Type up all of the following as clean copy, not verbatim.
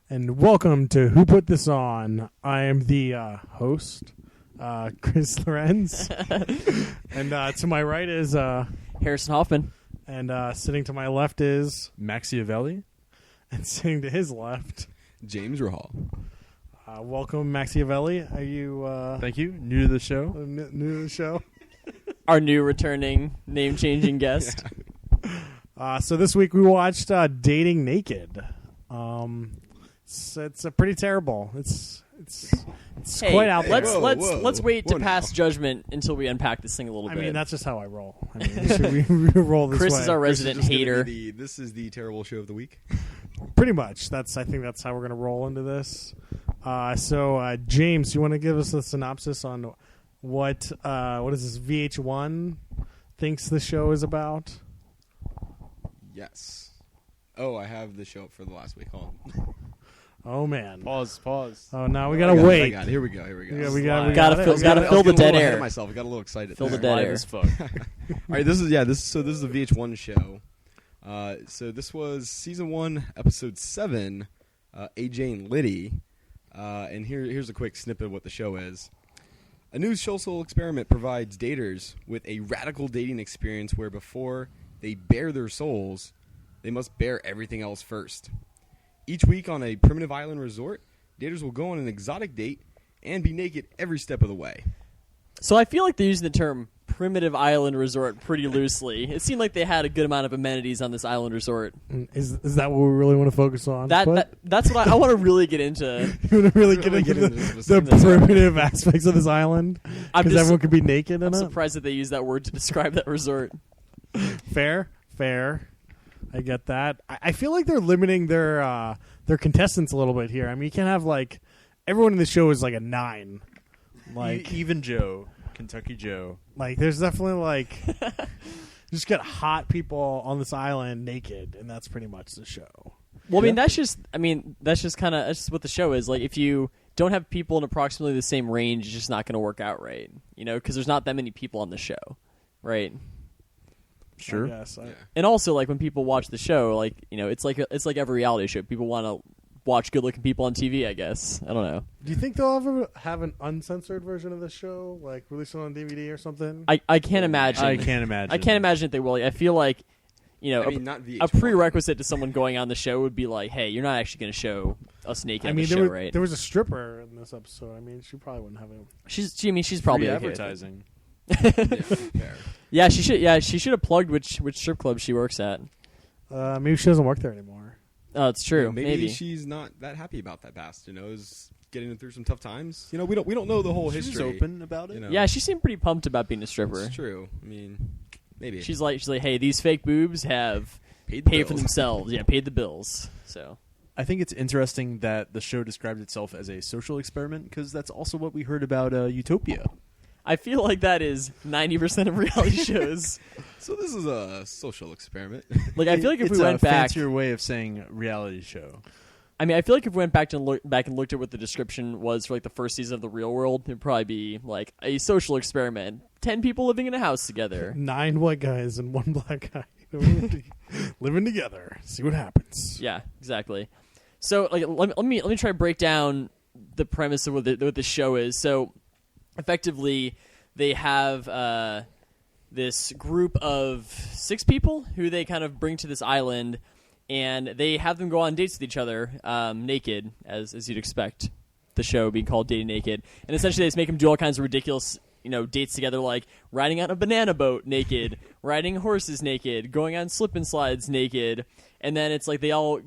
And welcome to Who Put This On. I am the host, Chris Lorenz. And to my right is Harrison Hoffman. And sitting to my left is Machiavelli. And sitting to his left, James Rahal. Welcome, Machiavelli. Are you Thank you. New to the show. new to the show? Our new returning name-changing guest. So this week we watched Dating Naked. It's pretty terrible. It's Hey, quite out there. let's wait to pass now. judgment until we unpack this thing a little bit. I mean, that's just how I roll. I mean, we roll this Chris way. is our resident hater. This is the terrible show of the week. Pretty much. I think that's how we're going to roll into this. So, James, you want to give us a synopsis on what is this VH1 thinks the show is about? Yes. Oh, I have the show up for the last week. Hold on. Oh man. Pause. Oh, now we gotta I wait. got it. Here we go. Yeah, we got Gotta it. fill the dead air. Myself. I got a little excited. Fill the there. dead Live air. as fuck. All right. This is the VH1 show. So this was season 1, episode 7. AJ and Liddy. And here's a quick snippet of what the show is. A new social experiment provides daters with a radical dating experience where before they bare their souls, they must bare everything else first. Each week on a primitive island resort, daters will go on an exotic date and be naked every step of the way. So I feel like they're using the term primitive island resort pretty loosely. It seemed like they had a good amount of amenities on this island resort. Is that what we really want to focus on? That's what I want to really get into. You want to really get into the primitive aspects of this island? Because everyone could be naked in I'm it? surprised that they use that word to describe that resort. Fair. I get that. I feel like they're limiting their contestants a little bit here. I mean, you can't have like everyone in the show is like a 9. Like even Joe, Kentucky Joe. Like there's definitely like just get hot people on this island naked, and that's pretty much the show. Well, that's just kind of that's just what the show is. Like, if you don't have people in approximately the same range, it's just not going to work out right. You know, because there's not that many people on the show, right? Sure. Yes. And also, like when people watch the show, like it's like every reality show. People want to watch good-looking people on TV. I guess I don't know. Do you think they'll ever have an uncensored version of the show, like released on DVD or something? I can't imagine. I can't imagine. I can't imagine that they will. I feel like not a prerequisite to someone going on the show would be like, hey, you're not actually going to show us naked on the show, right? There was a stripper in this episode. I mean, she probably wouldn't have it. She's probably free okay with it. advertising. Fair. Yeah, she should. Yeah, she should have plugged which strip club she works at. Maybe she doesn't work there anymore. Oh, it's true. Maybe she's not that happy about that past. Is getting through some tough times. We don't know the whole history. She's open about it. Yeah, she seemed pretty pumped about being a stripper. It's true. I mean, maybe she's like, hey, these fake boobs have paid for themselves. Yeah, paid the bills. So I think it's interesting that the show described itself as a social experiment because that's also what we heard about Utopia. I feel like that is 90% of reality shows. So this is a social experiment. Like, I feel like if we went it's a back, fancier way of saying reality show. I mean, I feel like if we went back and looked at what the description was for like the first season of The Real World, it'd probably be like a social experiment. 10 people living in a house together. 9 white guys and 1 black guy living together. See what happens. Yeah, exactly. So, like, let me try to break down the premise of what the show is. So, effectively, they have this group of 6 people who they kind of bring to this island, and they have them go on dates with each other, naked, as you'd expect. The show being called Dating Naked, and essentially they just make them do all kinds of ridiculous, dates together, like riding on a banana boat naked, riding horses naked, going on slip and slides naked, and then it's like they all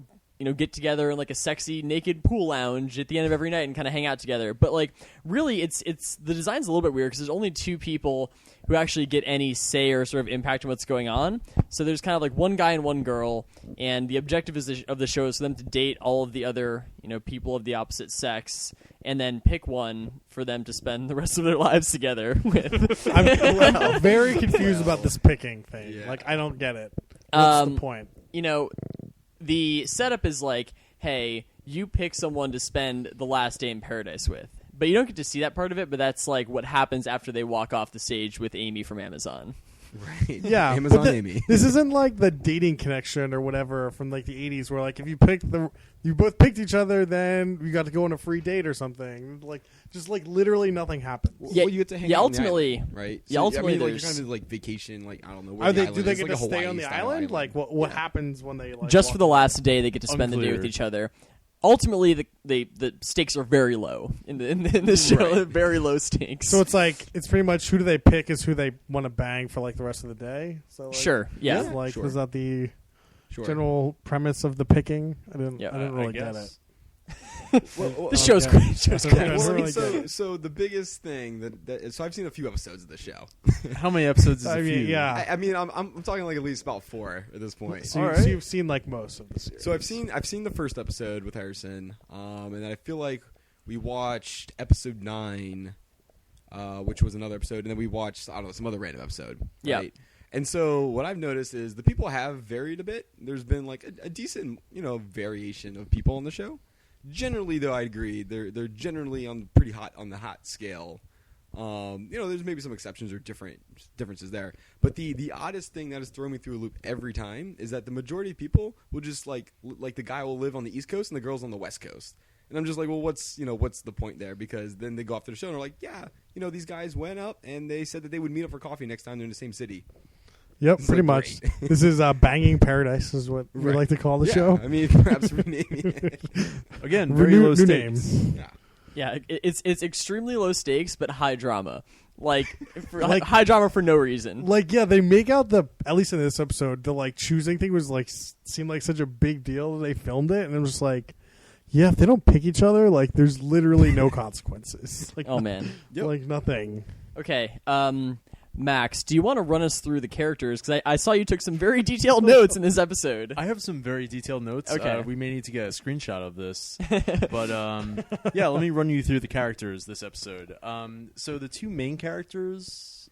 get together in like a sexy naked pool lounge at the end of every night and kind of hang out together. But like, really, it's the design's a little bit weird because there's only 2 people who actually get any say or sort of impact on what's going on. So there's kind of like 1 guy and 1 girl, and the objective of the show is for them to date all of the other people of the opposite sex, and then pick one for them to spend the rest of their lives together with. I'm very confused about this picking thing. Yeah. Like, I don't get it. What's the point? The setup is like, hey, you pick someone to spend the last day in paradise with. But you don't get to see that part of it, but that's like what happens after they walk off the stage with Amy from Amazon. Right. Yeah, Amazon but Amy. This isn't like the dating connection or whatever from like the 80s where like if you both picked each other, then you got to go on a free date or something. Like just like literally nothing happens. Yeah, Well, you get to hang yeah, out on the ultimately- island, right? yeah, ultimately I mean, like, there's- you're kind of like vacation, like I don't know. Where Are the they? island Do they is, get like to a stay on Hawaii the style island? Like what Yeah. happens when they like Just walk for the in? last day, they get to spend the day with Unclear. each other. Ultimately, the stakes are very low in the show. Right. Very low stakes. So it's like it's pretty much who do they pick is who they want to bang for like the rest of the day. So like, sure, yeah. is, like Sure. was that the Sure. general premise of the picking? I didn't really get it. guess. This show's okay. great. Show's Okay. great. I Well, don't I mean, really get it. so the biggest thing so I've seen a few episodes of the show. How many episodes is I a mean, few? yeah. I mean, I'm talking like at least about 4 at this point. So, All you, right. so you've seen like most of the series. So I've seen the first episode with Harrison, and then I feel like we watched episode 9, which was another episode, and then we watched I don't know some other random episode. Yeah. Right? And so what I've noticed is the people have varied a bit. There's been like a decent variation of people on the show. Generally, though, I agree they're generally on pretty hot on the hot scale. There's maybe some exceptions or differences there, but the oddest thing that has thrown me through a loop every time is that the majority of people will just like the guy will live on the East Coast and the girl's on the West Coast, and I'm just like, well, what's the point there? Because then they go off to the show and they're like, yeah, these guys went up and they said that they would meet up for coffee next time they're in the same city. Yep, It's pretty like much. great. This is Banging Paradise, is what we Right. like to call the Yeah, show. I mean, perhaps renaming it. Again, very New low name. stakes. Yeah. Yeah, it's extremely low stakes, but high drama. Like, Like- high drama for no reason. Like, yeah, they make out at least in this episode, the like choosing thing was like seemed like such a big deal that they filmed it, and it was just like, yeah, if they don't pick each other, like, there's literally no consequences. Like, Oh man. Yep. like nothing. Okay, Max, do you want to run us through the characters? Because I saw you took some very detailed notes in this episode. I have some very detailed notes. Okay. We may need to get a screenshot of this. But yeah, let me run you through the characters this episode. So the two main characters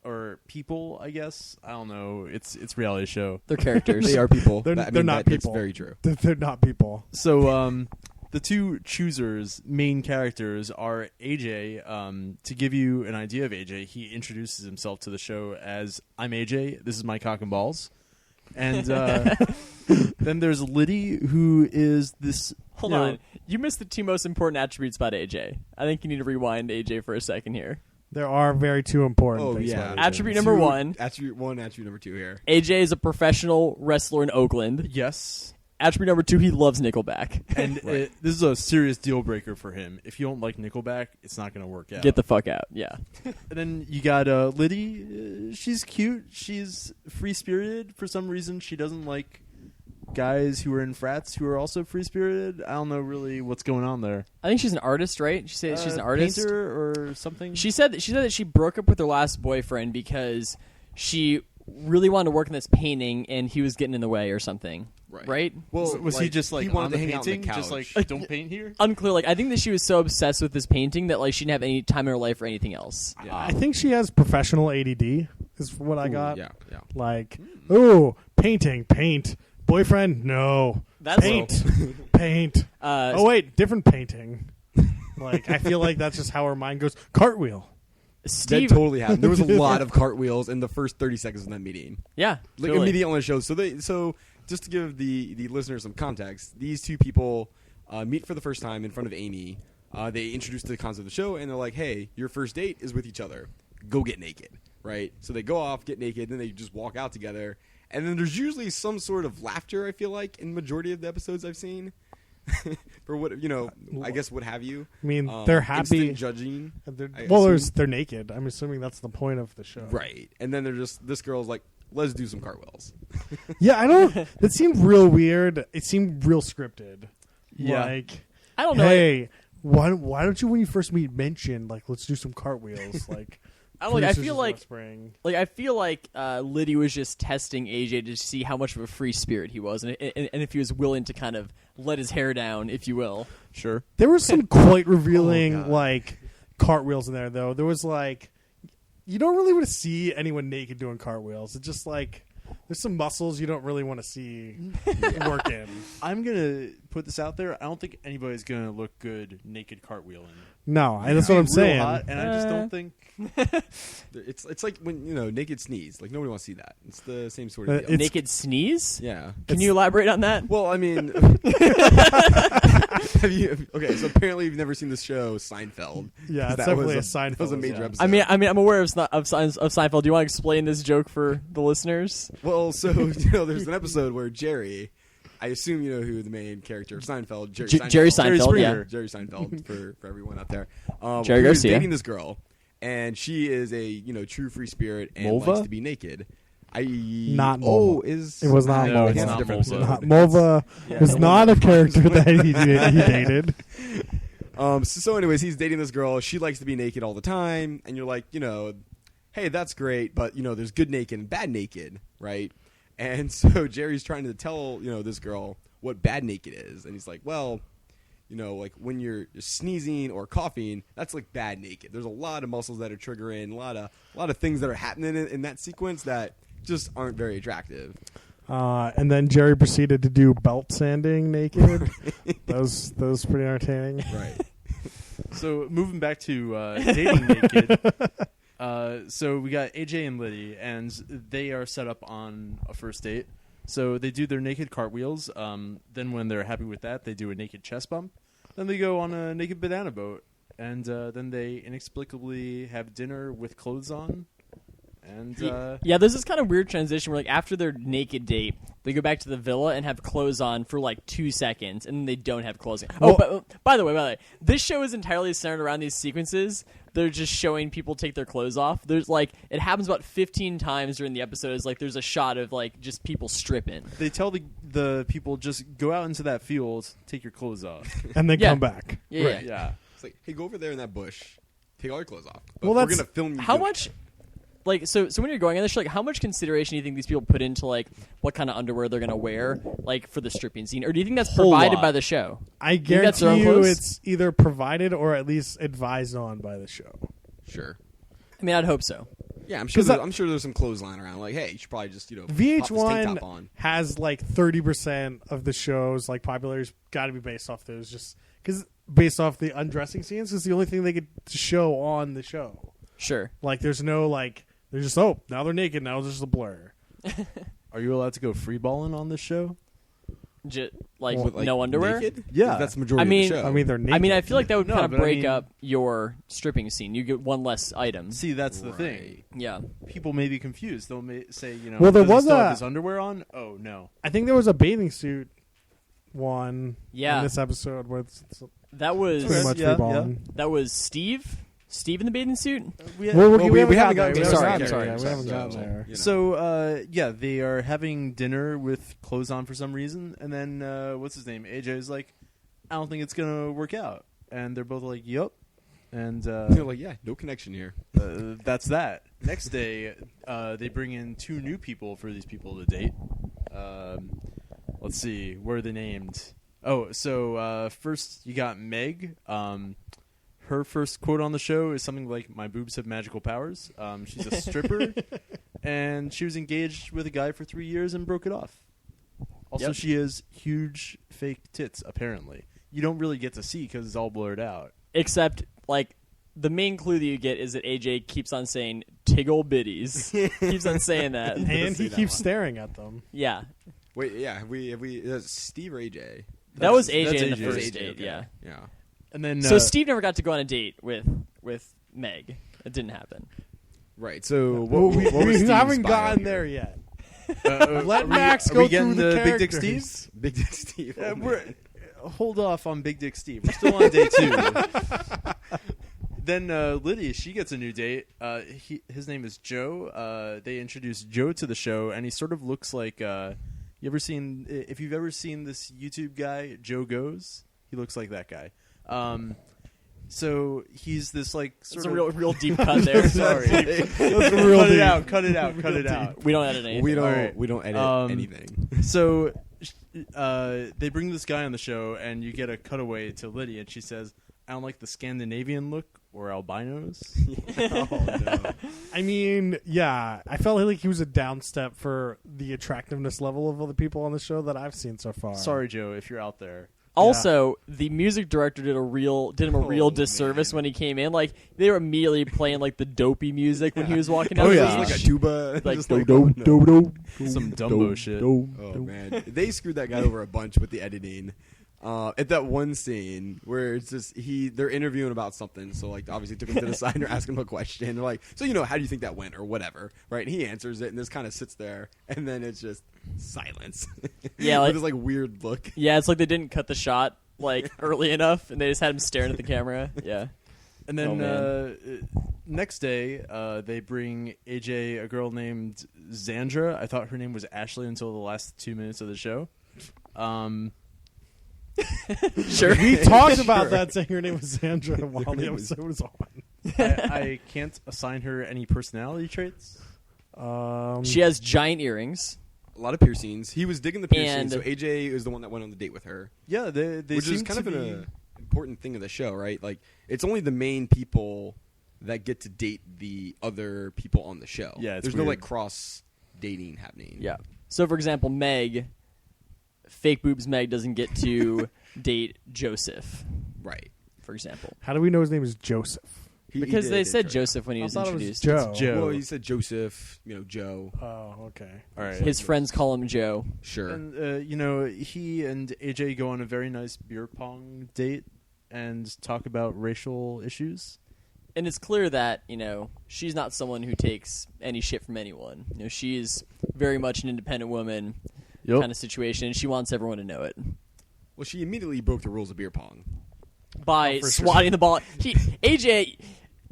or people, I guess. I don't know. It's reality show. They're characters. They are people. They're I not mean, that's people. very true. They're not people. So the two choosers, main characters, are AJ. To give you an idea of AJ, he introduces himself to the show as, I'm AJ, this is my cock and balls. And then there's Liddy, who is this... Hold you know, on. You missed the two most important attributes about AJ. I think you need to rewind AJ for a second here. There are very two important Oh things. yeah. about it. Attribute number 1. Attribute 1. Attribute number 2 here. AJ is a professional wrestler in Oakland. Yes. Attribute number 2, he loves Nickelback. And Right. this is a serious deal breaker for him. If you don't like Nickelback, it's not going to work out. Get the fuck out. Yeah. And then you got Liddy. She's cute. She's free-spirited. For some reason, she doesn't like guys who are in frats who are also free-spirited. I don't know really what's going on there. I think she's an artist, right? She said she's an artist. Painter or something? She said that she broke up with her last boyfriend because she really wanted to work in this painting and he was getting in the way or something. Right? Well, was he just like he wanted on to the hang out on the painting? Just couch. like, don't paint here? Unclear. Like, I think that she was so obsessed with this painting that like she didn't have any time in her life for anything else. I think she has professional ADD. Is what I Ooh, got. Yeah. Like, oh, paint. Boyfriend, no. That's Paint. Paint. Oh wait, different painting. Like, I feel like that's just how her mind goes. Cartwheel. Steve. That totally happened. There was a lot of cartwheels in the first 30 seconds of that meeting. Yeah. Like totally. immediately on the show. So just to give the listeners some context, these two people meet for the first time in front of Amy. They introduce the concept of the show, and they're like, "Hey, your first date is with each other. Go get naked." Right? So they go off, get naked, then they just walk out together. And then there's usually some sort of laughter, I feel like, in the majority of the episodes I've seen. For what, I guess what have you. I mean, they're happy. Instant judging. I Well, assume. they're naked. I'm assuming that's the point of the show. Right. And then they're just, this girl's like, let's do some cartwheels. Yeah, I don't. That seemed real weird. It seemed real scripted. Yeah. Like, I don't know. hey, why don't you when you first meet mention like let's do some cartwheels? Like, I don't know. I producers feel just like whispering. I feel like Liddy was just testing AJ to see how much of a free spirit he was, and if he was willing to kind of let his hair down, if you will. Sure. There were some quite revealing God. like cartwheels in there though. There was like you don't really want to see anyone naked doing cartwheels. It's just like there's some muscles you don't really want to see working. I'm gonna put this out there. I don't think anybody's gonna look good naked cartwheeling. No, that's Be what I'm real saying. hot, and I just don't think. It's like when naked sneeze. Like nobody wants to see that. It's the same sort Uh, of deal. it's- Naked sneeze? Yeah. Can you elaborate on that? Well, I mean, okay. So apparently you've never seen the show Seinfeld. Yeah, it's That definitely was a Seinfeld. That was a major yeah. episode. I mean, I'm aware of Seinfeld. Do you want to explain this joke for the listeners? Well, so there's an episode where Jerry, I assume you know who the main character of Seinfeld, Jerry Seinfeld. Jerry Seinfeld, Springer. Jerry Seinfeld for everyone out there. Jerry he was Garcia. dating this girl, and she is a true free spirit and Mulva? likes to be naked. Not oh Mulva. is It was not No, Mulva. it's That's not a different Mulva. episode. Mulva Yeah, was the not one a character that he dated. So anyways, he's dating this girl. She likes to be naked all the time, and you're like, hey, that's great, but there's good naked and bad naked, right? And so Jerry's trying to tell this girl what bad naked is, and he's like, well, like when you're sneezing or coughing, that's like bad naked. There's a lot of muscles that are triggering, a lot of things that are happening in that sequence that just aren't very attractive. And then Jerry proceeded to do belt sanding naked. that was pretty entertaining. Right. So moving back to dating naked. So we got AJ and Liddy, and they are set up on a first date. So they do their naked cartwheels. Then when they're happy with that, they do a naked chest bump. Then they go on a naked banana boat, and then they inexplicably have dinner with clothes on. And Yeah, there's this kind of weird transition where, like, after their naked date, they go back to the villa and have clothes on for like 2 seconds, and then they don't have clothes on. Well- But by the way, this show is entirely centered around these sequences. They're just showing people take their clothes off. There's like it happens about 15 times during the episode. Is like there's a shot of like just people stripping. they tell the people, just go out into that field, take your clothes off. And then Yeah. come back. Yeah, Right. yeah. Yeah. It's like, hey, go over there in that bush, take all your clothes off. But Well, we're that's- gonna film you. How doing much? Like so when you're going on this show, like how much consideration do you think these people put into like what kind of underwear they're gonna wear, like for the stripping scene, or do you think that's Whole provided lot. by the show? I think that's guarantee their own you clothes? it's either provided or at least advised on by the show. Sure. I mean, I'd hope so. Yeah, I'm sure. 'Cause that- I'm sure there's some clothes lying around. Like, hey, you should probably just pop this VH1 tank top on. has like 30% of the show's like popularity got to be based off those, just because based off the undressing scenes is the only thing they get to show on the show. Sure. Like, there's no like, they're just now they're naked, now it's just a blur. Are you allowed to go free balling on this show? Like Well, Like, no underwear. naked? Yeah. that's the majority I mean- of the show. I mean, they're naked. I mean, I feel like that would No, kind of but I break mean- up your stripping scene. You get one less item. See, that's the thing. Yeah. People may be confused. They'll say, Well, there does he was still have a- his underwear on? Oh no. I think there was a bathing suit one Yeah. in this episode where it's That was pretty much Yeah, free balling. that was Steve. Steve in the bathing suit. Well, we haven't haven't gotten gotten there. to We Sorry, haven't gotten sorry, there. We sorry. haven't gotten there. So, yeah, they are having dinner with clothes on for some reason, and then what's his name? AJ is like, I don't think it's gonna work out, and they're both like, "Yup," and They're like, yeah, no connection here. that's that. Next day, they bring in 2 new people for these people to date. Let's see, where are they named? Oh, so first you got Meg. Her first quote on the show is something like, "My boobs have magical powers." She's a stripper, and she was engaged with a guy for 3 years and broke it off. Also, Yep. she has huge fake tits, apparently. You don't really get to see because it's all blurred out. Except, like, the main clue that you get is that AJ keeps on saying "tiggle bitties." Keeps on saying that. And see he that keeps one. staring at them. Yeah. Wait, yeah, have we is Steve or AJ? That was That's AJ in the AJ. first AJ, date, okay. yeah. Yeah. And then So Steve never got to go on a date with Meg. It didn't happen. Right. So Well, what we was Steve's haven't bio gotten here? there yet. Let Let Max are go we getting through the Big Dick characters. Steve? Big Dick Steve. Yeah, oh, we're man. hold off on Big Dick Steve. We're still on day 2. Then Lydia, she gets a new date. His name is Joe. They introduce Joe to the show, and he sort of looks like if you've ever seen this YouTube guy, Joe Goes, he looks like that guy. So he's this like It's sort a of real deep cut there. sorry. That's real cut it deep. out. Cut it out. Cut it out. We don't edit anything. we don't Alright. we don't edit anything. So they bring this guy on the show, and you get a cutaway to Lydia, and she says, "I don't like the Scandinavian look or albinos. Oh, no. I mean, yeah, I felt like he was a downstep for the attractiveness level of all the people on the show that I've seen so far. Sorry, Joe, if you're out there. Also, the music director did him a real disservice man. when he came in. Like they were immediately playing like the dopey music when he was walking Oh, down yeah. the Like stage. a tuba. Like, just do, oh, no. Some Dumbo shit. Oh man, they screwed that guy over a bunch with the editing. At that one scene where it's just they're interviewing about something, so like obviously took him to the side and they're asking him a question. They're like, so how do you think that went or whatever, right? And he answers it, and this kind of sits there, and then it's just silence. Yeah, like- with this like weird look. Yeah, it's like they didn't cut the shot like early enough, and they just had him staring at the camera. Yeah. And then Oh, man. next day, they bring AJ a girl named Xandra. I thought her name was Ashley until the last 2 minutes of the show. Sure. We talked about that, saying her name was Sandra while the name was- episode was on. I can't assign her any personality traits. She has giant earrings. A lot of piercings. He was digging the piercings, And- so AJ is the one that went on the date with her. Yeah, they Which seem is kind to of be. an important thing of the show, right? Like, it's only the main people that get to date the other people on the show. Yeah, it's there's no weird. like cross dating happening. Yeah. So, for example, Meg, fake boobs Meg doesn't get to date Joseph, right. for example. How do we know his name is Joseph? Because they said Joe. Joseph when he I was thought it was introduced. Joe. It's Joe. Well, he said Joseph, Joe. Oh, okay. All right. His friends call him Joe. Sure. And he and AJ go on a very nice beer pong date and talk about racial issues. And it's clear that, she's not someone who takes any shit from anyone. She's very much an independent woman kind of situation, and she wants everyone to know it. Well, she immediately broke the rules of beer pong. By for sure. swatting the ball. AJ,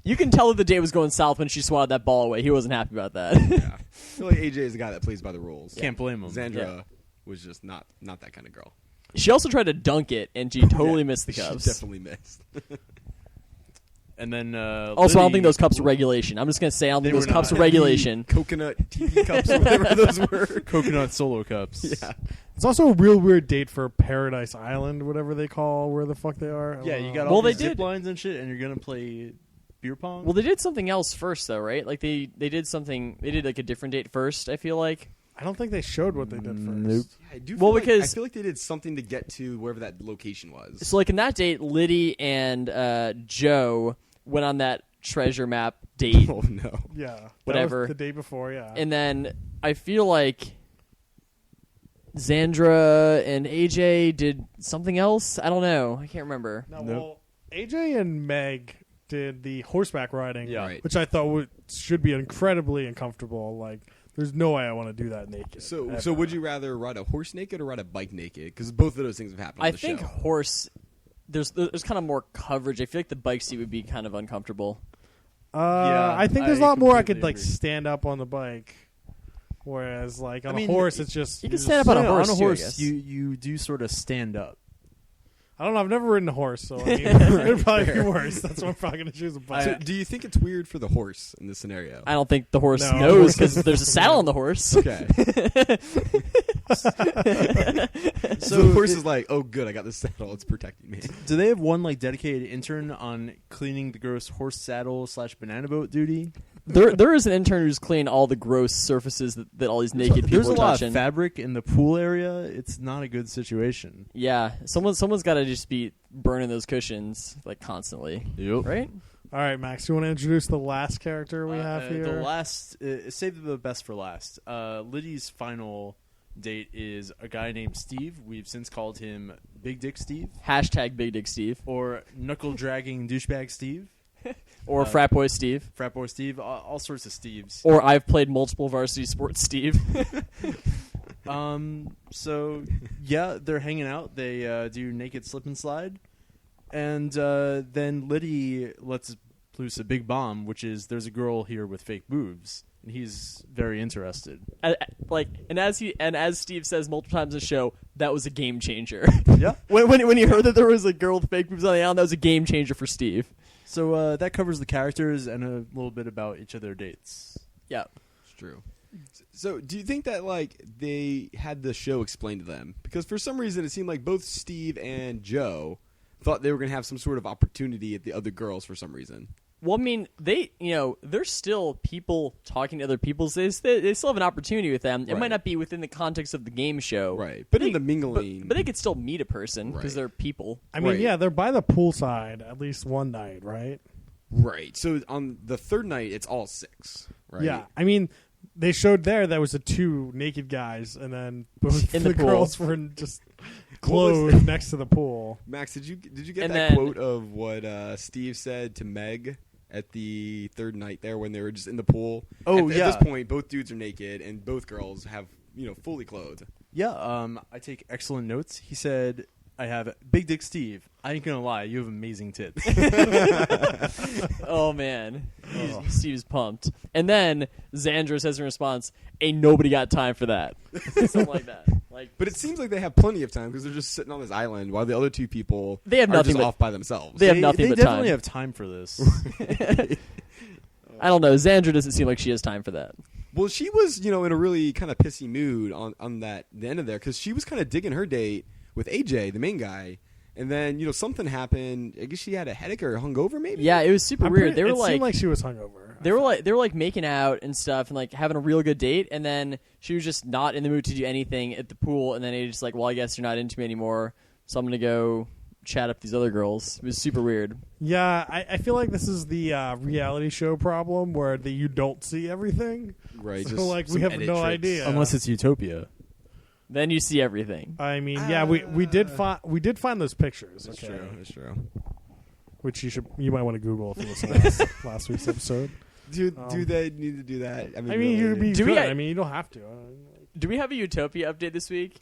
you can tell that the day was going south when she swatted that ball away. He wasn't happy about that. Yeah. I feel like AJ is the guy that plays by the rules. Can't blame him. Xandra was just not that kind of girl. She also tried to dunk it, and she totally missed the She cups. definitely missed. And then Also, I don't think those cups are regulation. I'm just going to say I don't think They those were cups not. are regulation. Coconut TV cups or whatever those were. coconut solo cups. Yeah. It's also a real weird date for Paradise Island, whatever they call where the fuck they are. Yeah, you got Well, all they these zip did. lines and shit, and you're gonna play beer pong. Well, they did something else first, though, right? Like, they did something... They did, like, a different date first, I feel like. I don't think they showed what they did first. Nope. I do Well, feel like, because- I feel like they did something to get to wherever that location was. So, like, in that date, Liddy and Joe went on that treasure map date. Oh no. Yeah. That Whatever. was the day before, yeah. And then I feel like Xandra and AJ did something else. I don't know. I can't remember. no, Nope. well, AJ and Meg did the horseback riding, Yeah. Right. which I thought should be incredibly uncomfortable. Like, there's no way I want to do that naked. So ever. would you rather ride a horse naked or ride a bike naked? Because both of those things have happened on I the think show. horse. There's kind of more coverage. I feel like the bike seat would be kind of uncomfortable. Yeah, I think there's a I lot more I completely could like agree. stand up on the bike, whereas like on I mean, a horse, it's just you you're can stand just- up on a No, horse, On a too, I horse, guess. you do sort of stand up. I don't know. I've never ridden a horse, so I mean, it'd probably be worse. That's why I'm probably going to choose a bike. So do you think it's weird for the horse in this scenario? I don't think the horse No. knows because there's a saddle on the horse. Okay. So the horse is like, oh, good, I got this saddle. It's protecting me. Do they have one like dedicated intern on cleaning the gross horse saddle / banana boat duty? There is an intern who's cleaning all the gross surfaces that all these naked There's people a are lot touching. of fabric in the pool area. It's not a good situation. Yeah, someone's got to just be burning those cushions like constantly, Yep. right? All right, Max, you want to introduce the last character we have here? The last, save the best for last. Liddy's final date is a guy named Steve. We've since called him Big Dick Steve Hashtag Big Dick Steve or Knuckle Dragging Douchebag Steve, or Frat Boy Steve, Frat Boy Steve, all sorts of Steves. or I've played multiple varsity sports Steve. So yeah, they're hanging out. They do naked slip and slide, and then Liddy lets loose a big bomb, which is there's a girl here with fake boobs, and he's very interested. And as Steve says multiple times in the show, that was a game changer. Yeah. when he heard that there was a girl with fake boobs on the island, that was a game changer for Steve. So that covers the characters and a little bit about each of their dates. Yeah. It's true. So do you think that like they had the show explained to them? Because for some reason it seemed like both Steve and Joe thought they were going to have some sort of opportunity at the other girls for some reason. Well, I mean, there's still people talking to other people. So they still have an opportunity with them. It might not be within the context of the game show. Right. But in the mingling. But they could still meet a person because Right. they're people. I mean, Right. yeah, they're by the poolside at least one night, right? Right. So on the third night, it's all 6, right? Yeah. I mean, they showed there was the 2 naked guys, and then both In the the pool. girls were just What was clothed next to the pool. Max, did you get And that then- quote of what Steve said to Meg at the third night there when they were just in the pool? Oh, At yeah. this point, both dudes are naked and both girls have fully clothed. Yeah, I take excellent notes. He said, I have Big Dick Steve. I ain't gonna lie, you have amazing tits. Oh, man. Steve's pumped. And then Xandra says in response, ain't nobody got time for that. Something like that. But it seems like they have plenty of time because they're just sitting on this island while the other 2 people They have are nothing just but- off by themselves. They have nothing they but definitely time. have time for this. I don't know. Xandra doesn't seem like she has time for that. Well, she was, in a really kind of pissy mood on the end of there because she was kind of digging her date with AJ, the main guy, and then something happened. I guess she had a headache or hungover, maybe. Yeah, it was super weird. They were it like, seemed like she was hungover. they were like making out and stuff and like having a real good date, and then she was just not in the mood to do anything at the pool, and then AJ's just like, well, I guess you're not into me anymore, so I'm gonna go chat up these other girls. It was super weird. Yeah, I feel like this is the reality show problem where you don't see everything. Right. So just like we some have edit no tricks. idea. Unless it's Utopia. Then you see everything. I mean, yeah, we did find those pictures. That's okay, true. That's true. Which you might want to Google if you listen to last week's episode. Do they need to do that? I mean, really? you Do we- could. I mean, you don't have to. Do we have a Utopia update this week?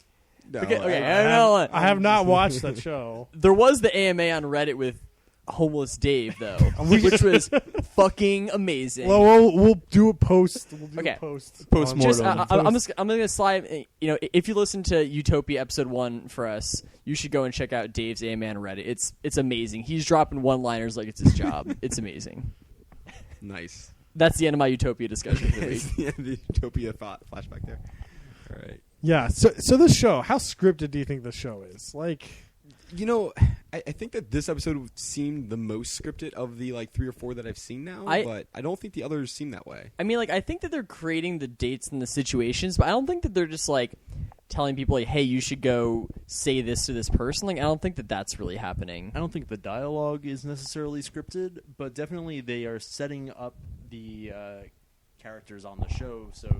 No, Okay, I- I don't know. I have not watched that show. There was the AMA on Reddit with homeless Dave though, which was fucking amazing. Well, we'll do a post. We'll do Okay. a post. Postmortem. Just, Mortal. I'm gonna slide. If you listen to Utopia episode 1 for us, you should go and check out Dave's AMA on Reddit. It's amazing. He's dropping one-liners like it's his job. It's amazing. Nice. That's the end of my Utopia discussion for the week. Yeah, the Utopia thought flashback there. All right. Yeah. So this show, how scripted do you think this show is? Like, I think that this episode seemed the most scripted of the 3 or 4 that I've seen now, but I don't think the others seem that way. I mean, I think that they're creating the dates and the situations, but I don't think that they're just telling people hey, you should go say this to this person. I don't think that that's really happening. I don't think the dialogue is necessarily scripted, but definitely they are setting up the characters on the show, so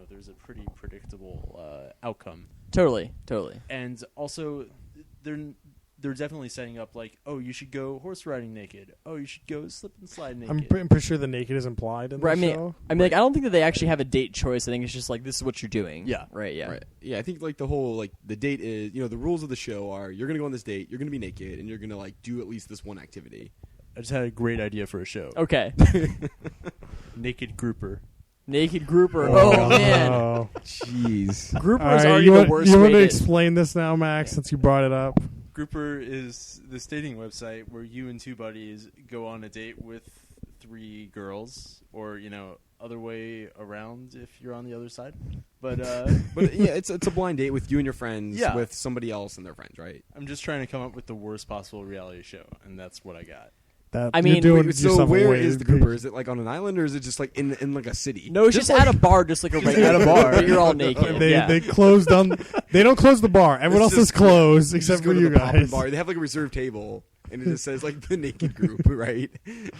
there's a pretty predictable outcome. Totally. And also, they're definitely setting up you should go horse riding naked. Oh, you should go slip and slide naked. I'm pretty sure the naked is implied in the Right, show. I mean, I don't think that they actually have a date choice. I think it's just this is what you're doing. Yeah. Right. Yeah. Right. Yeah, I think the whole the date is the rules of the show are you're gonna go on this date, you're gonna be naked, and you're gonna do at least this one activity. I just had a great idea for a show. Okay. Naked grouper. Naked grouper. Oh man, Oh. Jeez. grouper All is right, already you the want, worst you way want to to explain this now, Max, since you brought it up? Grouper is this dating website where you and 2 buddies go on a date with 3 girls, or other way around if you're on the other side. But But yeah, it's a blind date with you and your friends Yeah. with somebody else and their friends, right? I'm just trying to come up with the worst possible reality show, and that's what I got. That I mean- you're doing Wait, so yourself a where way is the big- grouper? Is it on an island or is it just in a city? No, it's just at a bar, just like a regular at a bar. But you're all naked. They yeah. they closed on. They don't close the bar. Everyone else It's is just- closed You except just go for to you the Poppin' guys. Bar. They have a reserved table, and it just says the naked group, right?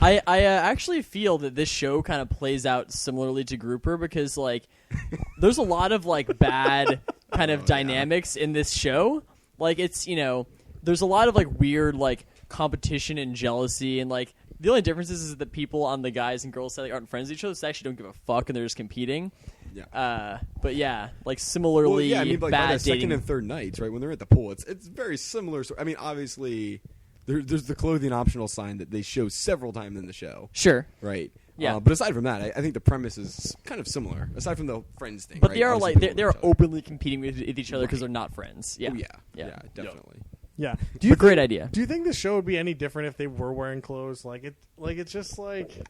I actually feel that this show kind of plays out similarly to Grouper because there's a lot of bad kind of dynamics in this show. It's there's a lot of weird competition and jealousy, and the only difference is that people on the guys and girls side aren't friends with each other, so they actually don't give a fuck and they're just competing. Yeah. But yeah, similarly Well, yeah, I mean, by bad the second dating. and third nights, right, when they're at the pool, it's very similar. So, I mean, obviously, there's the clothing optional sign that they show several times in the show, Sure. right? Yeah. But aside from that, I think the premise is kind of similar. Aside from the friends thing, But right? they are Obviously, they're people know each other. openly competing with each other because Right. they're not friends. Yeah. Oh, yeah, Yeah. definitely. Yeah. But great idea. Do you think the show would be any different if they were wearing clothes? It's just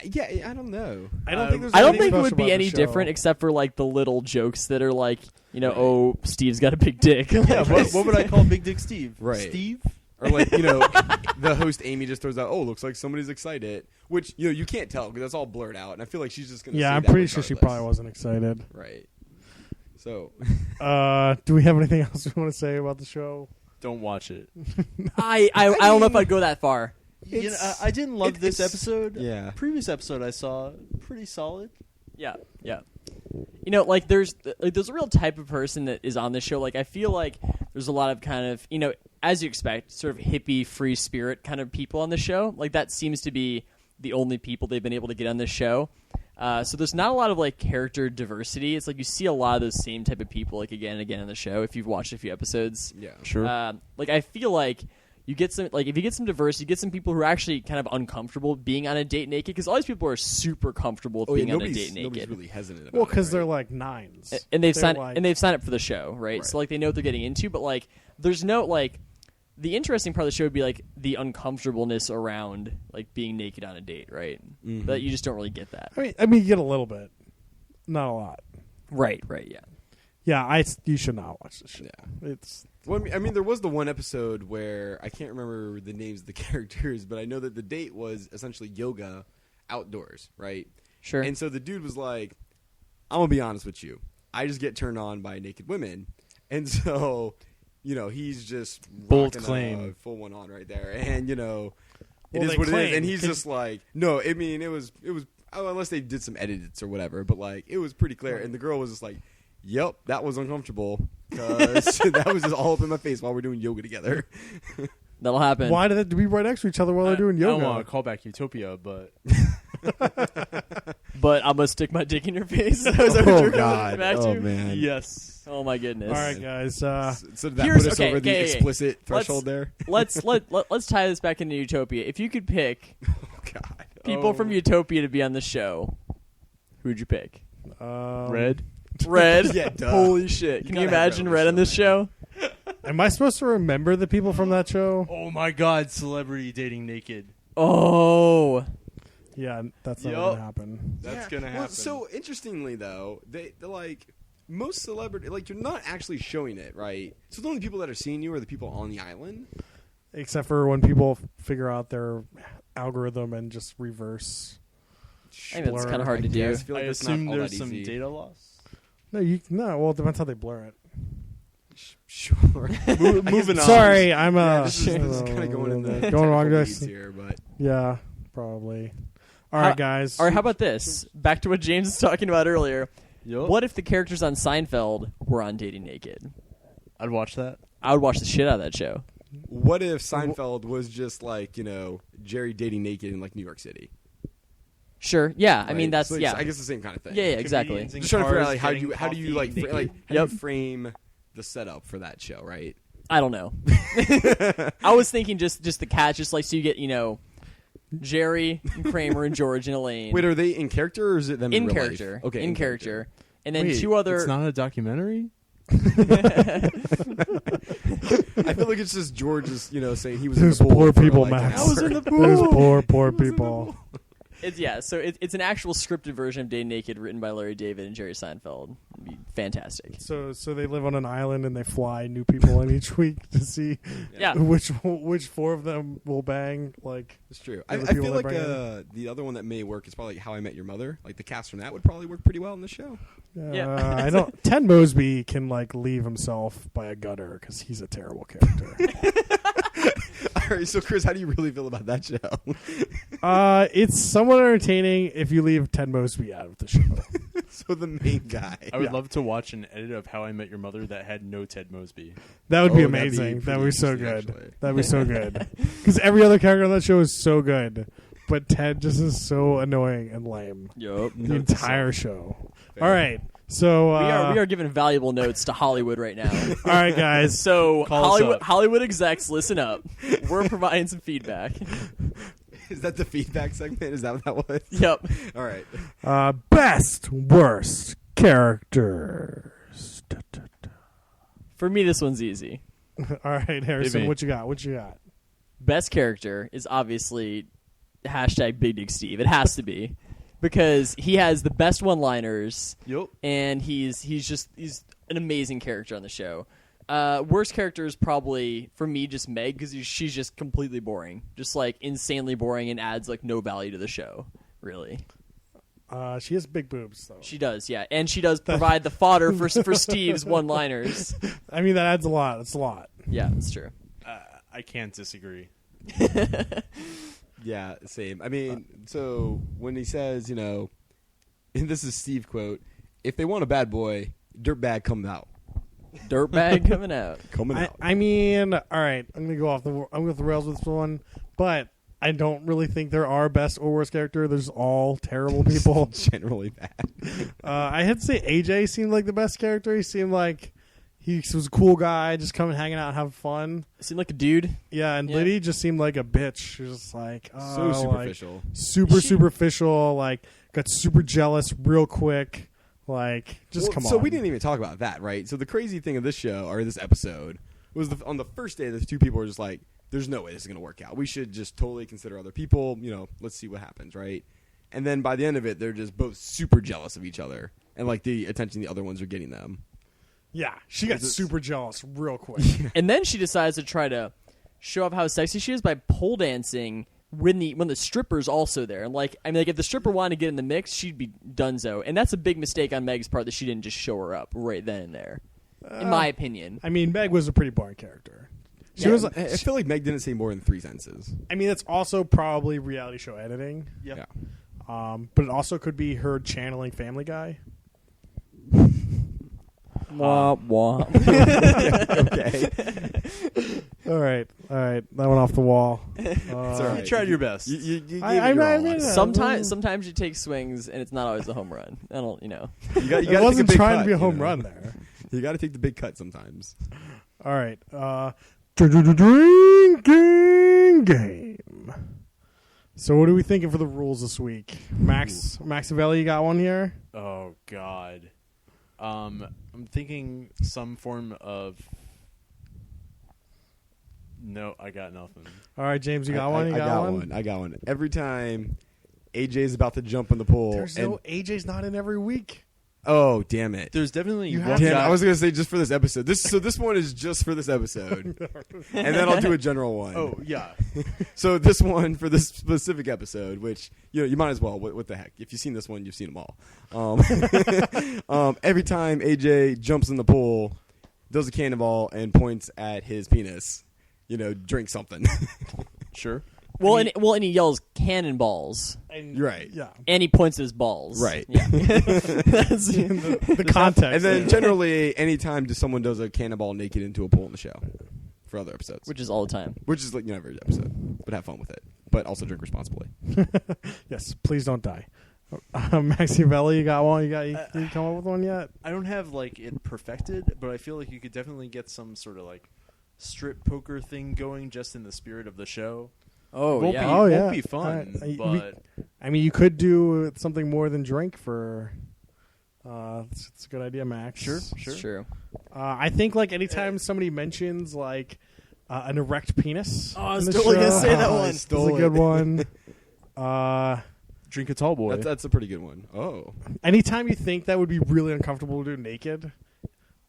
Yeah, I don't know. I don't think there's. I don't anything think it would special be about any the show. different except for the little jokes that are oh, Steve's got a big dick. Yeah, what would I call Big Dick Steve? Right. Steve? Or the host Amy just throws out, "Oh, looks like somebody's excited," which you can't tell because that's all blurred out, and I feel like she's just gonna. Yeah, say I'm that pretty sure she regardless. probably wasn't excited. Right. So, Do we have anything else we want to say about the show? Don't watch it. I don't know if I'd go that far. You know, I didn't love this episode. Yeah. Previous episode I saw pretty solid. Yeah. You know, like there's a real type of person that is on this show. Like I feel like there's a lot of kind of, as you expect, sort of hippie, free spirit kind of people on the show. Like that seems to be the only people they've been able to get on this show. So there's not a lot of like character diversity. It's like you see a lot of those same type of people like again and again in the show if you've watched a few episodes. yeah. Sure. Like I feel like you get some if you get some diversity, you get some people who are actually kind of uncomfortable being on a date naked because all these people are super comfortable with being on a date Nobody's naked. really hesitant about Well, it. because they're right? like 9s, And they've They're signed like- and they've signed up for the show, right? So like they know what they're getting into, but like there's no like the interesting part of the show would be like the uncomfortableness around like being naked on a date, right? But you just don't really get that. I mean, you get a little bit, not a lot. Right, yeah. Yeah, you should not watch this show. Yeah. It's Well, I mean, there was the one episode where I can't remember the names of the characters, but I know that the date was essentially yoga outdoors, right? Sure. And so the dude was like, "I'm gonna be honest with you. I just get turned on by naked women," and so he's just Bold rocking claim. a full one on right there, and it Well, is they what it is, claim, and he's 'cause- just like, "No, I mean, it was." Oh, unless they did some edits or whatever, but like it was pretty clear, and the girl was just like, "Yep, that was uncomfortable because that was just all up in my face while we're doing yoga together." That'll happen. why do they have to be right next to each other while they're doing I yoga? don't want to call back Utopia, but But I'm gonna stick my dick in your face. Is that what Oh, you're God. back Oh, to? man. Yes. Oh my goodness. All right, guys. So did that Here's- put us okay, over the okay, okay. explicit threshold there? Let's tie this back into Utopia. If you could pick Oh God! people from Utopia to be on the show, who'd you pick? Red. Red. Yeah, duh. Holy shit! Can you gotta have imagine Red on Red on the this show? Am I supposed to remember the people from that show? Oh my God! Celebrity dating naked. Oh. Yeah, that's not Yup. going to happen. That's gonna happen. Well, so interestingly, though, they're like most celebrity, like you're not actually showing it, right? So the only people that are seeing you are the people on the island. Except for when people figure out their algorithm and just reverse. I think that's Blur, kind of hard to I do. guess. I feel like I that's assume not all there's that some easy. data loss. No. Well, it depends how they blur it. Sure. Moving on. Sorry, I'm Yeah, this is kind of going in the going wrong technical direction. weeds here, but Yeah, probably. All right, guys. All right, how about this? Back to what James was talking about earlier. Yup. What if the characters on Seinfeld were on Dating Naked? I'd watch that. I would watch the shit out of that show. what if Seinfeld was just like Jerry dating naked in like New York City? Sure. Yeah. I right? mean, that's So yeah. I guess the same kind of thing. Yeah, exactly. Comedians in Just trying to figure out cars like how do getting you how do you coffee like naked. how do you frame the setup for that show, right? I don't know. I was thinking just the cats, just like so you get Jerry and Kramer and George and Elaine Wait, are they in character or is it them in in real character. life? Okay, in character. And then Wait, two other. It's not a documentary. I feel like it's just George is saying he was Those in the pool poor for, people, like, an Max. hour. I was in the Those pool. poor people. So it's an actual scripted version of Dating Naked written by Larry David and Jerry Seinfeld. It'd be fantastic. So they live on an island and they fly new people in each week to see Yeah. which four of them will bang. Like It's true. The I other people feel that like bring it the other one that may work is probably like How I Met Your Mother. Like the cast from that would probably work pretty well in the show. Yeah. I don't. Ted Mosby can like leave himself by a gutter because he's a terrible character. All right, so Chris, how do you really feel about that show? It's somewhat entertaining if you leave Ted Mosby out of the show. So the main guy. I would Yeah. love to watch an edit of How I Met Your Mother that had no Ted Mosby. That would be Oh, that'd be amazing. That pretty would be so interesting, good. actually. That'd be so good. Because every other character on that show is so good, but Ted just is so annoying and lame. Yup. The entire show. All right. So We are giving valuable notes to Hollywood right now. all right, guys. So Call us up. Hollywood execs, listen up. We're providing some feedback. Is that the feedback segment? Is that what that was? Yep. All right. Best worst characters. For me, this one's easy. All right, Harrison. Maybe. What you got? What you got? Best character is obviously hashtag Big Dick Steve. It has to be. Because he has the best one-liners, Yup. and he's an amazing character on the show. Worst character is probably for me just Meg because she's just completely boring, just like insanely boring, and adds like no value to the show. Really, She has big boobs though. she does, yeah, and she does provide the fodder for Steve's one-liners. I mean, that adds a lot. It's a lot. Yeah, that's true. I can't disagree. Yeah, same. I mean, so when he says, and this is Steve quote, if they want a bad boy, dirtbag comes out. Dirtbag coming out. I mean, all right. I'm gonna go off the rails with this one, but I don't really think there are best or worst character. There's all terrible people. Generally bad. I had to say AJ seemed like the best character. He seemed like he was a cool guy, just coming, hanging out, and having fun. Seemed like a dude. Yeah, and Yeah. Liddy just seemed like a bitch. She was just like So superficial. Superficial. Like got super jealous real quick. Like just come on. So we didn't even talk about that, right? So the crazy thing of this show or this episode was on the first day, the two people were just like, "There's no way this is going to work out. We should just totally consider other people. Let's see what happens, right?" And then by the end of it, they're just both super jealous of each other and like the attention the other ones are getting them. Yeah, she got super jealous real quick. And then she decides to try to show off how sexy she is by pole dancing when the stripper's also there. And if the stripper wanted to get in the mix, she'd be donezo. And that's a big mistake on Meg's part that she didn't just show her up right then and there, in my opinion. I mean, Meg was a pretty boring character. She Yeah. was. I feel like Meg didn't say more than 3 sentences. I mean, it's also probably reality show editing. Yeah. But it also could be her channeling Family Guy. Wah, wah. Okay. All right. That went off the wall. It's all right. You tried your best. You gave I it your all. mean, Sometimes you take swings and it's not always a home run. I don't, You got it to take a wasn't big trying cut, to be a home run there. You got to take the big cut sometimes. All right. Drinking game. So what are we thinking for the rules this week? Max Avelli, you got one here? Oh God. I'm thinking some form of. No, I got nothing. All right, James, you got one? I got one. I got one. Every time AJ's about to jump in the pool. There's no AJ's not in every week. Oh, damn it. There's definitely You one have guy. Damn, I was going to say just for this episode. This one is just for this episode. And then I'll do a general one. Oh yeah. So this one for this specific episode, which you might as well. What the heck? If you've seen this one, you've seen them all. Every time AJ jumps in the pool, does a cannonball and points at his penis, drink something. Sure. and he yells cannonballs, You're right. Yeah. and he points at his balls. Right. Yeah. That's, The context. And then generally, anytime someone does a cannonball naked into a pool in the show for other episodes, which is all the time. which is like every episode, but have fun with it. But also drink responsibly. Yes, please don't die. Max Avelli, you got one? You come up with one yet? I don't have it perfected, but I feel like you could definitely get some sort of strip poker thing going just in the spirit of the show. Oh, Won't yeah. be, Oh, won't yeah. be fun, but I mean, you could do something more than drink for. It's a good idea, Max. sure. It's true. I think anytime somebody mentions an erect penis. Oh, I was in the totally gonna show, say that I one. stole It's a good it. one. Drink a tall boy. That's a pretty good one. Oh. Anytime you think that would be really uncomfortable to do naked.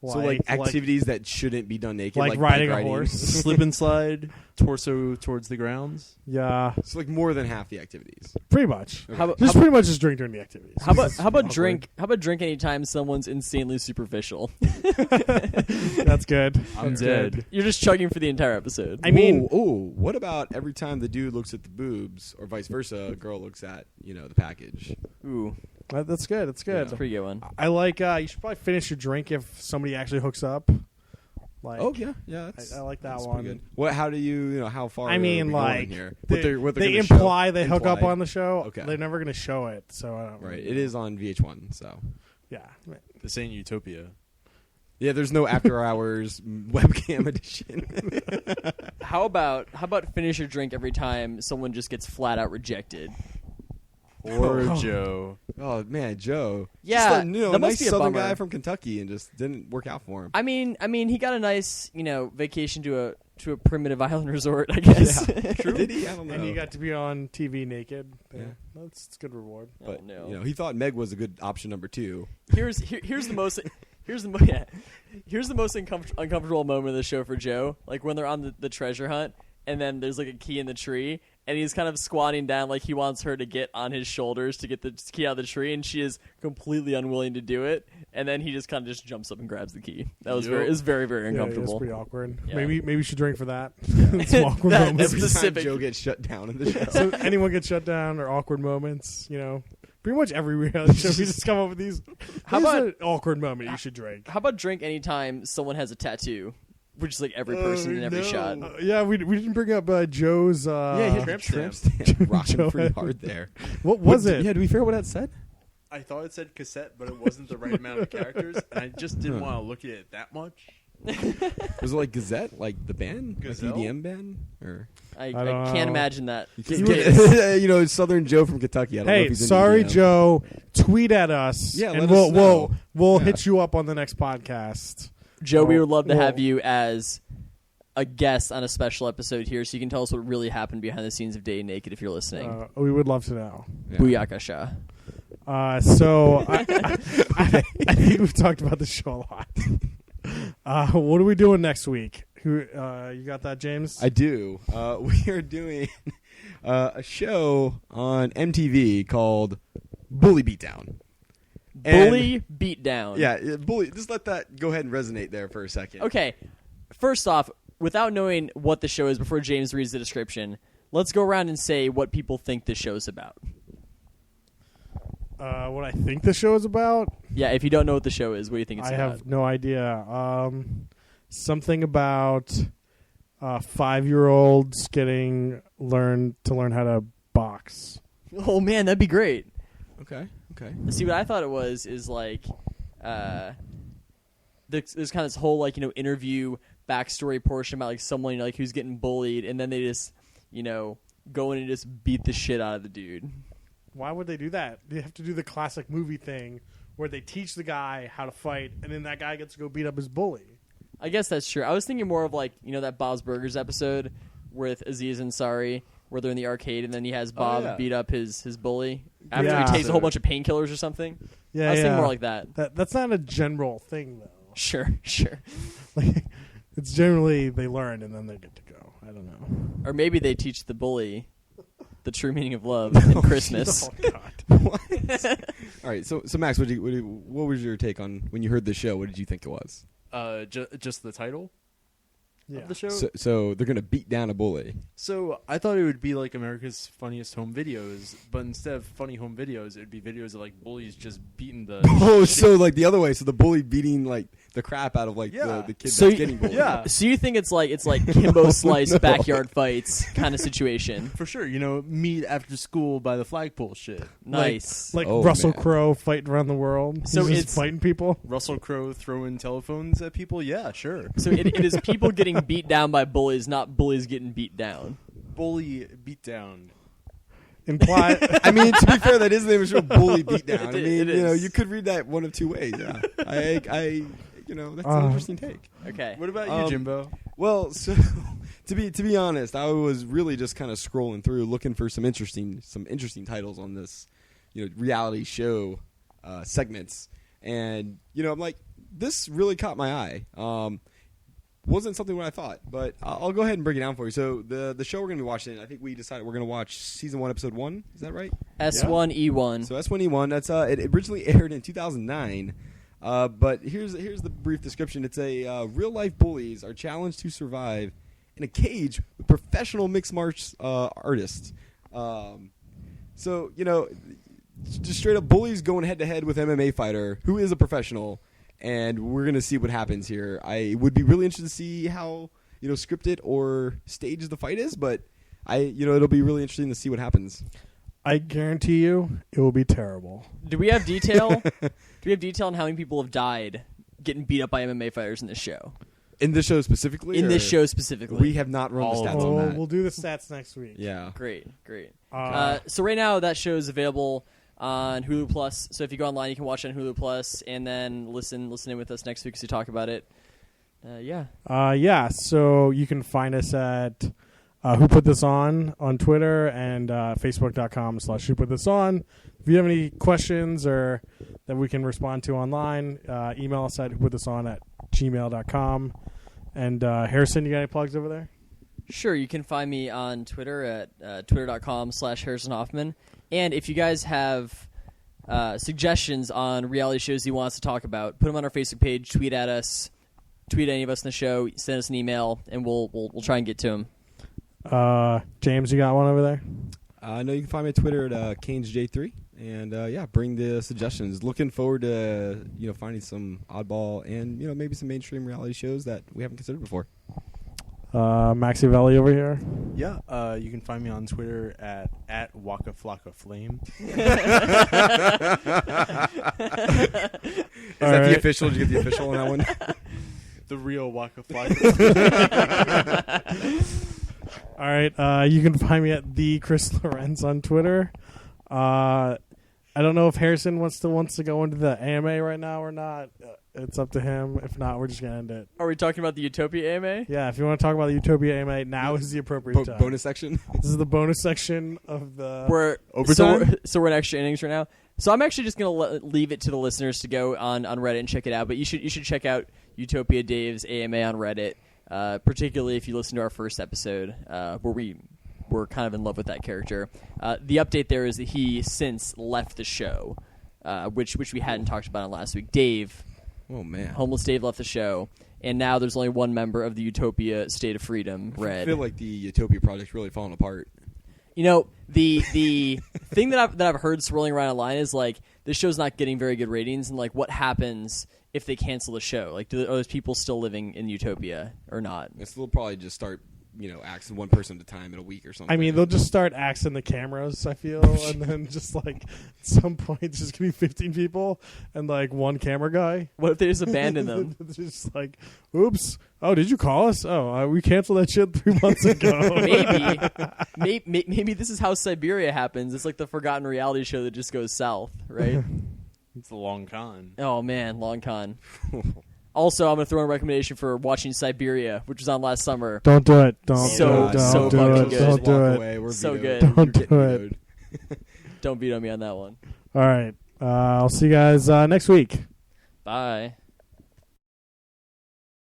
So activities that shouldn't be done naked, like bike riding a horse. Slip and slide, torso towards the grounds. Yeah, So more than half the activities. pretty much. Okay. How about, Just pretty much just drink during the activities. how about Awkward. drink? How about drink anytime someone's insanely superficial? That's good. I'm That's dead. good. You're just chugging for the entire episode. I mean, what about every time the dude looks at the boobs, or vice versa, a girl looks at the package? Ooh, that's good. That's good. that's a pretty good one. I like. You should probably finish your drink if somebody actually hooks up. Oh yeah, I like that that's one. pretty good. What? How do you? How far? I mean, are we going here? they What they're gonna imply show? they hook up Imply. on the show. Okay. They're never going to show it, so I don't Right. really It know. is on VH1, so Yeah. This ain't Utopia. yeah. There's no after hours webcam edition. How about finish your drink every time someone just gets flat out rejected? Or Oh. Joe. Oh man, Joe. Yeah, just a, that must nice be a Southern bummer. guy from Kentucky, and just didn't work out for him. I mean, he got a nice, vacation to a primitive island resort, I guess. True. Did he? I don't know. And you got to be on TV naked. Yeah. That's a good reward. But Oh, no. he thought Meg was a good option number 2. Here's the most Here's the most uncomfortable moment of the show for Joe. Like when they're on the treasure hunt, and then there's like a key in the tree, and he's kind of squatting down like he wants her to get on his shoulders to get the key out of the tree, and she is completely unwilling to do it. And then he just kind of just jumps up and grabs the key. That was very, very uncomfortable. Yeah, it's pretty awkward. Yeah. Maybe you should drink for that. Some awkward That- moments. that's specific. Joe gets shut down in the show. So anyone gets shut down or awkward moments, pretty much every reality show we just come up with these. How Here's about- an awkward moment you should drink? How about drink anytime someone has a tattoo? Which is like every person in every no. shot. Yeah, we didn't bring up Joe's. Yeah, he had tramp stamp rocking Joe pretty had- hard there. What was What- it? Yeah, do we figure out what that said? I thought it said cassette, but it wasn't the right amount of characters, and I just didn't want to look at it that much. Was it like Gazette, like the band, Gazelle? like EDM band, or I don't can't know. imagine that. Southern Joe from Kentucky? I don't know if Hey, he's into sorry, EDM. Joe. Tweet at us. Yeah, and let we'll us know. we'll Yeah. hit you up on the next podcast. Joe, we would love to Well- have you as a guest on a special episode here, so you can tell us what really happened behind the scenes of Day Naked if you're listening. We would love to know. Yeah. Booyakasha. So I think we've talked about the show a lot. What are we doing next week? Who you got that, James? I do. We are doing a show on MTV called Bully Beatdown. Bully Beatdown. Yeah, Bully. Just let that go ahead and resonate there for a second. Okay. First off, without knowing what the show is before James reads the description, let's go around and say what people think the show's about. What I think the show is about? Yeah, if you don't know what the show is, what do you think it's I about? have no idea. Something about 5-year-olds learn how to box. Oh, man, that'd be great. Okay. See, what I thought it was is like there's kind of this whole interview backstory portion about like someone who's getting bullied, and then they just go in and just beat the shit out of the dude. Why would they do that? They have to do the classic movie thing where they teach the guy how to fight, and then that guy gets to go beat up his bully. I guess that's true. I was thinking more of that Bob's Burgers episode with Aziz Ansari, where they're in the arcade, and then he has Bob yeah. beat up his bully after Yeah. he takes a whole bunch of painkillers or something. Yeah, I was yeah. thinking more like that. That's not a general thing though. Sure. Like, it's generally they learn and then they get to go. I don't know. Or maybe they teach the bully the true meaning of love and Christmas. Oh God. All right. So Max, what was your take on when you heard the show? What did you think it was? Just the title Yeah. of the show. So they're gonna beat down a bully. So I thought it would be like America's Funniest Home Videos, but instead of funny home videos, it would be videos of like bullies just beating the. Oh, so like the other way. So the bully beating like the crap out of like Yeah. the kid So that's you- getting bullied. Yeah. So you think it's like Kimbo Slice backyard fights kind of situation? For sure, meet after school by the flagpole shit. Nice. Like Oh, Russell man. Crowe fighting around the world. So He's just it's- fighting people. Russell Crowe throwing telephones at people. Yeah, sure. So it is people getting beat down by bullies, not bullies getting beat down. Bully beatdown. Imply. I mean, to be fair, that is the name of the show, Bully Beatdown. I It mean, is. you could read that one of two ways. Yeah, I that's an interesting take. Okay. What about you, Jimbo? Well, so to be honest, I was really just kind of scrolling through, looking for some interesting titles on this, reality show segments, and I'm like, this really caught my eye. Wasn't something what I thought, but I'll go ahead and break it down for you. So the show we're going to be watching, I think we decided we're going to watch season 1, episode 1. Is that right? S1E1. So S1E1. That's it originally aired in 2009. But here's the brief description. It's a real life bullies are challenged to survive in a cage with professional mixed martial artists. So just straight up bullies going head to head with MMA fighter who is a professional. And we're going to see what happens here. I would be really interested to see how, scripted or staged the fight is, but it'll be really interesting to see what happens. I guarantee you, it will be terrible. Do we have detail? Do we have detail on how many people have died getting beat up by MMA fighters in this show? In this show specifically? In this or- show specifically. We have not run All the of stats Oh, on that. we'll do the stats next week. Yeah. Great. Uh, So right now that show is available on Hulu Plus. So if you go online, you can watch it on Hulu Plus, and then listen in with us next week as we talk about it. Yeah. Yeah, so you can find us at Who Put This On Twitter and Facebook.com/Who Put This On. If you have any questions or that we can respond to online, email us at whoputthison@gmail.com. And Harrison, you got any plugs over there? Sure, you can find me on Twitter at twitter.com/Harrison Hoffman. And if you guys have suggestions on reality shows you want us to talk about, put them on our Facebook page, tweet at us, tweet any of us in the show, send us an email, and we'll try and get to them. James, you got one over there? No, you can find me on Twitter at CanesJ3. And bring the suggestions. Looking forward to finding some oddball and maybe some mainstream reality shows that we haven't considered before. Maxiavelli over here. Yeah, you can find me on Twitter at Waka Flocka Flame. Is that the official? Did you get the official on that one? The real Waka Flocka. All right, you can find me at the Chris Lorenz on Twitter. I don't know if Harrison wants to go into the AMA right now or not. It's up to him. If not, we're just gonna end it. Are we talking about the Utopia AMA? Yeah, if you want to talk about the Utopia AMA, now is the appropriate time. Bonus section. This is the bonus section of the. We're overtime. So we're in extra innings right now. So I'm actually just gonna leave it to the listeners to go on Reddit and check it out. But you should check out Utopia Dave's AMA on Reddit, particularly if you listen to our first episode where we were kind of in love with that character. The update there is that he since left the show, which we hadn't talked about on last week. Dave, oh man, homeless Dave left the show, and now there's only one member of the Utopia State of Freedom, Red. I feel like the Utopia project's really falling apart. The thing that I've heard swirling around online is like this show's not getting very good ratings, and like what happens if they cancel the show? Like, are those people still living in Utopia or not? They'll probably just start axing one person at a time in a week or something. I mean, they'll just start axing the cameras, I feel, and then just like at some point, it's just gonna be 15 people and like one camera guy. What if they just abandon them? Just like, oops. Oh, did you call us? Oh, we canceled that shit 3 months ago. Maybe this is how Siberia happens. It's like the forgotten reality show that just goes south, right? It's a long con. Oh man, long con. Also, I'm going to throw in a recommendation for watching Siberia, which was on last summer. Don't do it. Don't So do fucking it. good. Don't do it. Away. We're So vetoed. good. Don't You're do getting it. vetoed. Don't beat on me on that one. All right. I'll see you guys next week. Bye.